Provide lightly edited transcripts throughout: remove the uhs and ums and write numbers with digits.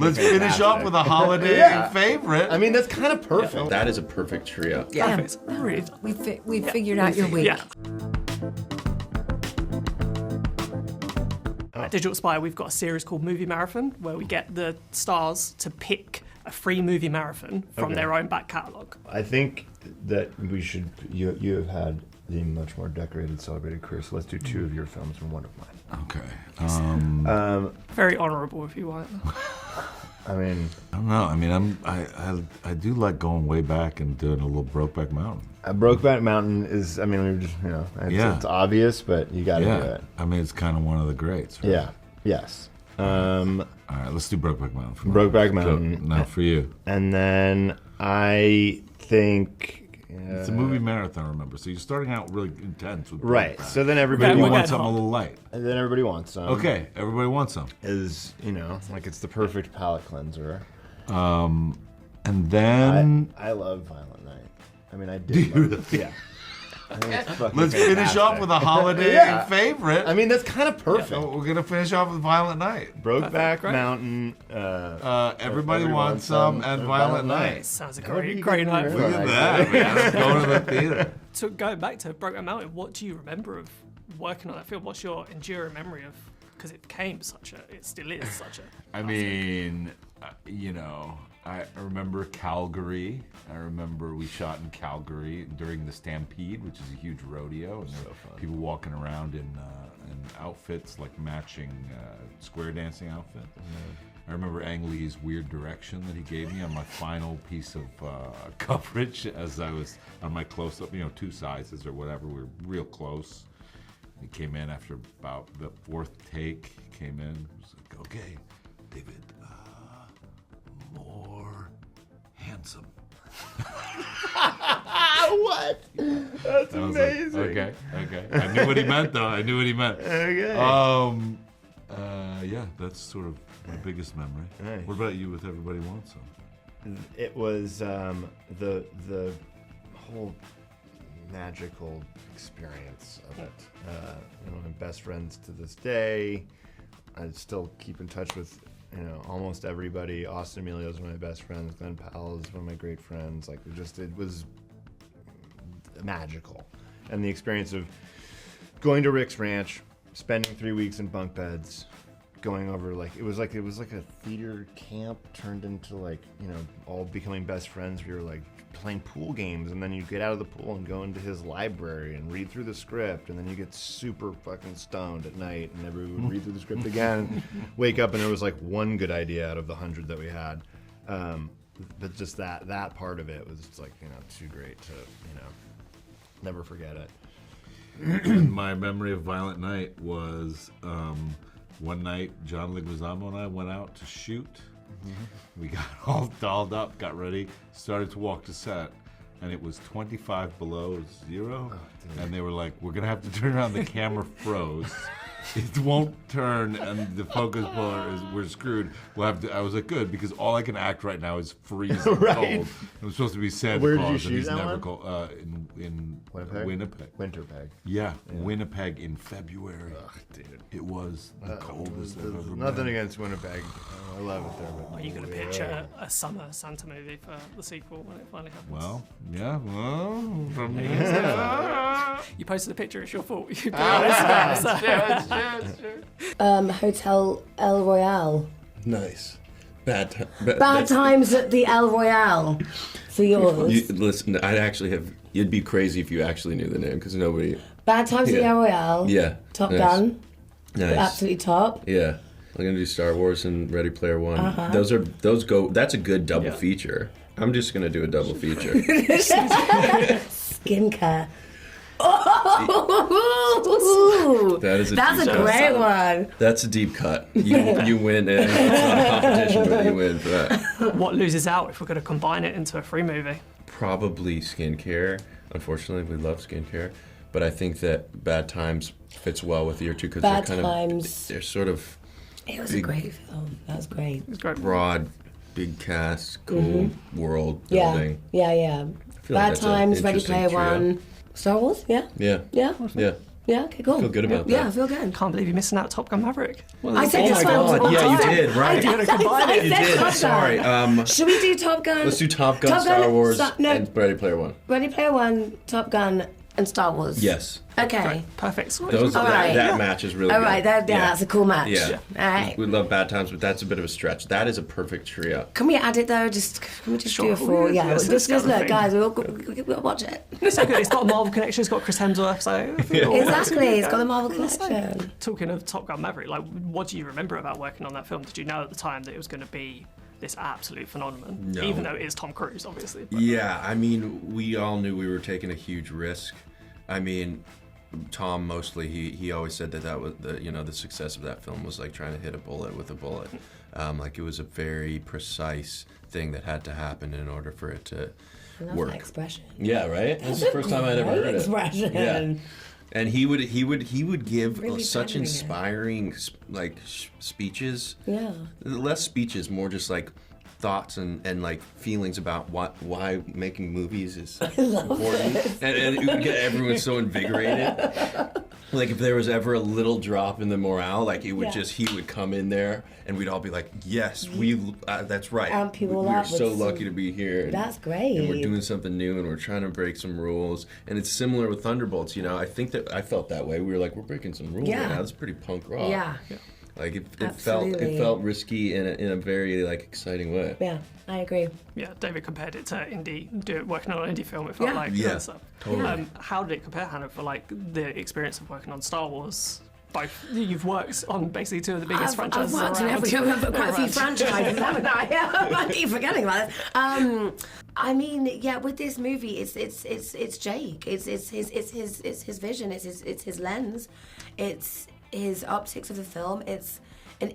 Let's finish off with a holiday favorite. I mean, that's kind of perfect. That is a perfect trio. Yeah. Really. We figured out your week. Yeah. At Digital Spy, we've got a series called Movie Marathon where we get the stars to pick a free movie marathon from their own back catalogue. I think that we should. You have had the much more decorated, celebrated career. So let's do 2 of your films and 1 of mine. Okay. Very honourable, if you want. I mean, I don't know. I mean, I do like going way back and doing a little Brokeback Mountain. Brokeback Mountain is. I mean, we just it's obvious, but you got to do it. I mean, it's kind of one of the greats. Right? Yeah. Yes. All right, let's do Brokeback Mountain. Brokeback Mountain. Now for you. And then I think. It's a movie marathon, remember? So you're starting out really intense with Right. Brokeback. So then everybody Maybe you want get something hot. a little light. And then everybody wants some. Okay, everybody wants some. Is like it's the perfect palate cleanser. And then I love Violent Night. I mean, I do. Love it. Yeah. I think it's fucking let's finish fantastic. off with a holiday favorite. I mean, that's kind of perfect. So we're gonna finish off with Violent Night. Brokeback Great. Mountain. Everybody wants some and Violent Night. Sounds a That would be great night. good. Look at that, man. Going to the theater. So going back to Brokeback Mountain, what do you remember of working on that film? What's your enduring memory of? Because it still is such a. I mean, I remember Calgary. I remember we shot in Calgary during the Stampede, which is a huge rodeo, and there were people walking around in outfits like matching square dancing outfits. I remember Ang Lee's weird direction that he gave me on my final piece of coverage as I was on my close-up, 2 sizes or whatever. We were real close. He came in after about the 4th take. He came in. He was like, "Okay, David, more handsome." What? That's I was like, amazing. okay. I knew what he meant, though. Okay. Yeah, that's sort of my biggest memory. Nice. What about you with Everybody Wants Some? It was the whole magical experience of it. My best friends to this day. I still keep in touch with almost everybody. Austin Emilio's one of my best friends. Glenn Powell is one of my great friends. Like it was magical, and the experience of going to Rick's Ranch, spending 3 weeks in bunk beds, going over it was like a theater camp turned into all becoming best friends. We were like playing pool games, and then you get out of the pool and go into his library and read through the script, and then you get super fucking stoned at night, and everybody would read through the script again, wake up, and there was like one good idea out of the 100 that we had. But just that part of it was just too great to never forget it. My memory of Violent Night was one night John Leguizamo and I went out to shoot. We got all dolled up, got ready, started to walk to set, and it was 25 below 0. And they were like, "We're gonna have to turn around." The camera froze. It won't turn, and the focus puller is. We're screwed. We'll have to. I was like, good, because all I can act right now is freezing Right. cold. I'm supposed to be Santa Where did Claus, you and shoot he's that never one? cold. In Winnipeg? Winnipeg. Yeah, Winnipeg in February. Ugh, dude. It was the coldest I've ever been. Nothing against Winnipeg. I love it there. But Are you going to pitch a summer Santa movie for the sequel when it finally happens? Well, yeah, from You posted a picture, it's your fault. You put it on Instagram, so- Hotel El Royale. Nice. Bad Times at the El Royale. For yours. Listen, you'd be crazy if you actually knew the name, because nobody. Bad Times at the Yeah. El Royale. Yeah. Top Nice. Gun. Nice. Absolutely top. Yeah. I'm gonna do Star Wars and Ready Player One. Uh-huh. That's a good double Yeah. feature. I'm just gonna do a double feature. Skincare. Oh, That's a deep great cut. one. That's a deep cut. You win. It's not a competition, but you win for that. What loses out if we're going to combine it into a free movie? Probably skincare. Unfortunately, we love skincare, but I think that Bad Times fits well with year 2 because Bad they're Times. they're sort of It was a great film. That was great. It's great. broad, big cast, cool world Yeah, building. yeah. I feel like Bad that's an Times, Ready interesting Player trio. One. Star Wars, yeah? Yeah. Yeah. Yeah. Yeah, okay, cool. Feel good about Yeah, that. I feel good. Can't believe you're missing out Top Gun Maverick. I said Oh this my one. God! Yeah, you did. Right. You're gonna combine it. You did. Sorry. Should we do Top Gun? Let's do Top Gun, Star Wars, no, and Ready Player One. Ready Player One, Top Gun, and Star Wars. Yes. Okay. Great. Perfect. So Those All right. that match is really All good. right, that's a cool match. Yeah. All right. We love Bad Times, but that's a bit of a stretch. That is a perfect trio. Can we add it though? Can we just Sure. do a four? Yeah, Yes, just that's look, kind of guys. We'll watch it. It's so good. It's got a Marvel connection. It's got Chris Hemsworth. So Exactly. It's got the Marvel connection. Talking of Top Gun Maverick, like, what do you remember about working on that film? Did you know at the time that it was going to be this absolute phenomenon? No. Even though it is Tom Cruise, obviously. But Yeah, I mean, we all knew we were taking a huge risk. I mean, Tom mostly he always said that was the success of that film was like trying to hit a bullet with a bullet. Like it was a very precise thing that had to happen in order for it to I love work. that expression. Yeah, right. That's the first time I'd ever heard it. Expression. Yeah. And he would give Really such pandering it. inspiring speeches. Yeah. Less speeches, more just like thoughts and like feelings about why making movies is important. And it would get everyone so invigorated. Like if there was ever a little drop in the morale, like it would he would come in there and we'd all be like, yes, that's right. And people we're laugh. so lucky to be here. And, That's great. And we're doing something new and we're trying to break some rules. And it's similar with Thunderbolts, I think that I felt that way. We were like, we're breaking some rules right now. It's pretty punk rock. Yeah. Like it Absolutely. felt risky in a very like exciting way. Yeah, I agree. yeah, David compared it to working on an indie film. It felt like Yeah, that stuff. totally. How did it compare, Hannah, for like the experience of working on Star Wars? Both you've worked on basically two of the biggest I've franchises worked in around. quite a few franchises, haven't I? I keep forgetting about it. I mean, yeah, with this movie, it's Jake. It's his vision. It's his lens. It's his optics of the film. It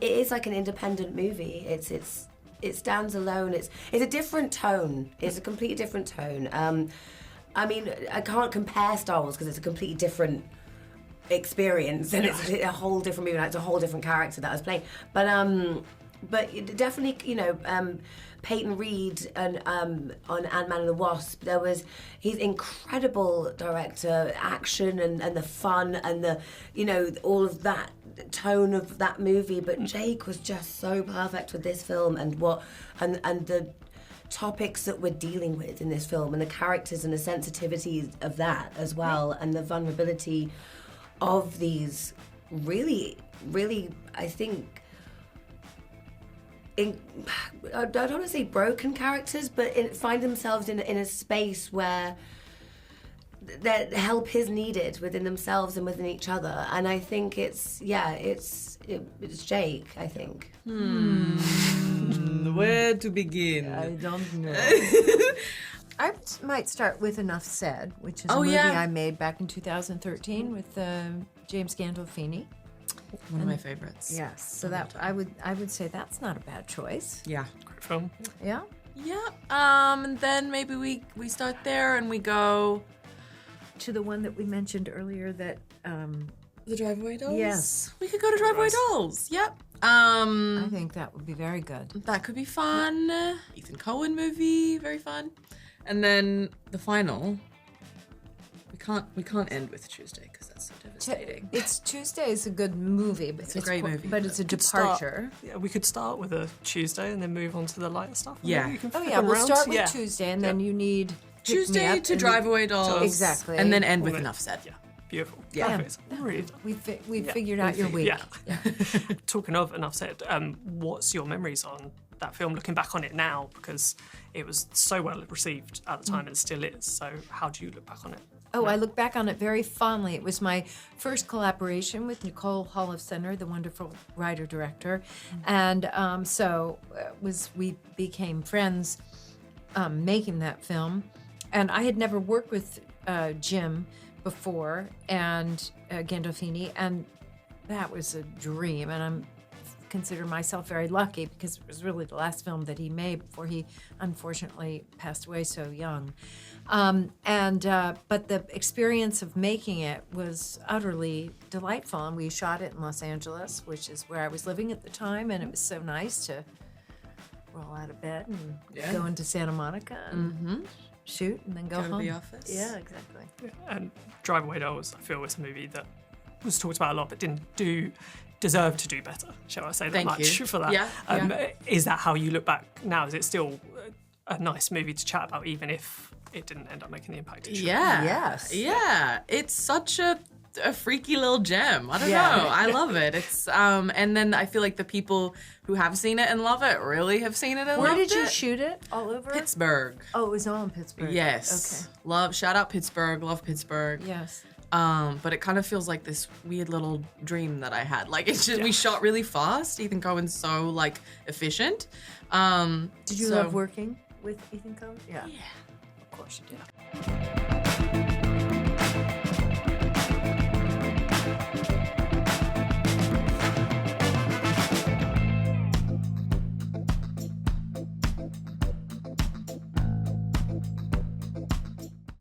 is like an independent movie. It stands alone. It's a different tone. It's a completely different tone. I mean, I can't compare Star Wars because it's a completely different experience and it's a whole different movie. Like, it's a whole different character that I was playing. But definitely, Peyton Reed and on Ant-Man and the Wasp, he's incredible director, action and the fun and the all of that tone of that movie. But Jake was just so perfect with this film and the topics that we're dealing with in this film and the characters and the sensitivities of that as well and the vulnerability of these really, really, I think, I don't want to say broken characters, but find themselves in a space where that help is needed within themselves and within each other. And I think it's Jake, I think. Where to begin? I don't know. I might start with Enough Said, which is a movie I made back in 2013 with James Gandolfini. One of my favorites. Yes, so that I would say that's not a bad choice. Yeah. Great film. Yeah. Yeah. And then maybe we start there and we go To the one that we mentioned earlier that the Drive-Away Dolls. Yes. We could go to Drive-Away Dolls. Yep. I think that would be very good. That could be fun. Ethan Coen movie, very fun. And then the final. We can't end with Tuesday because that's so devastating. It's Tuesday is a good movie, but It's a great movie, but it's a Could start- departure. Yeah, we could start with a Tuesday and then move on to the lighter stuff. Yeah. Maybe you can Oh flip yeah, them we'll round. start with Yeah. Tuesday, and then you need Pick Me Tuesday Up to and Drive-Away Dolls. Exactly. And then end with Well, Enough Said. Yeah, beautiful. Yeah. Perfect. Really. we figured out your week. Yeah. Talking of Enough Said, what's your memories on that film? Looking back on it now, because it was so well received at the time and still is. So how do you look back on it? Oh, I look back on it very fondly. It was my first collaboration with Nicole Holofcener, the wonderful writer-director. And we became friends making that film. And I had never worked with Jim before, and Gandolfini, and that was a dream. And I consider myself very lucky because it was really the last film that he made before he unfortunately passed away so young. But the experience of making it was utterly delightful, and we shot it in Los Angeles, which is where I was living at the time, and it was so nice to roll out of bed and go into Santa Monica and shoot and then go Go to home. the office. Yeah, exactly. And Drive-Away Dolls, I feel, is a movie that was talked about a lot, but didn't deserve to do better, shall I say that Thank much you. for that. Yeah. Is that how you look back now? Is it still a nice movie to chat about, even if it didn't end up making the impact it should? Yeah. Yes. Yeah. It's such a freaky little gem. I don't Yeah. know. I love it. It's and then I feel like the people who have seen it and love it really have seen it and Where loved did you it. shoot it? All over? Pittsburgh. Oh, it was all in Pittsburgh. Yes. Shout out Pittsburgh. Love Pittsburgh. Okay. Yes. But it kind of feels like this weird little dream that I had. Like it's just we shot really fast. Ethan Cohen's so like efficient. Did you love working with Ethan Cohen? Yeah. Yeah. Of course you did.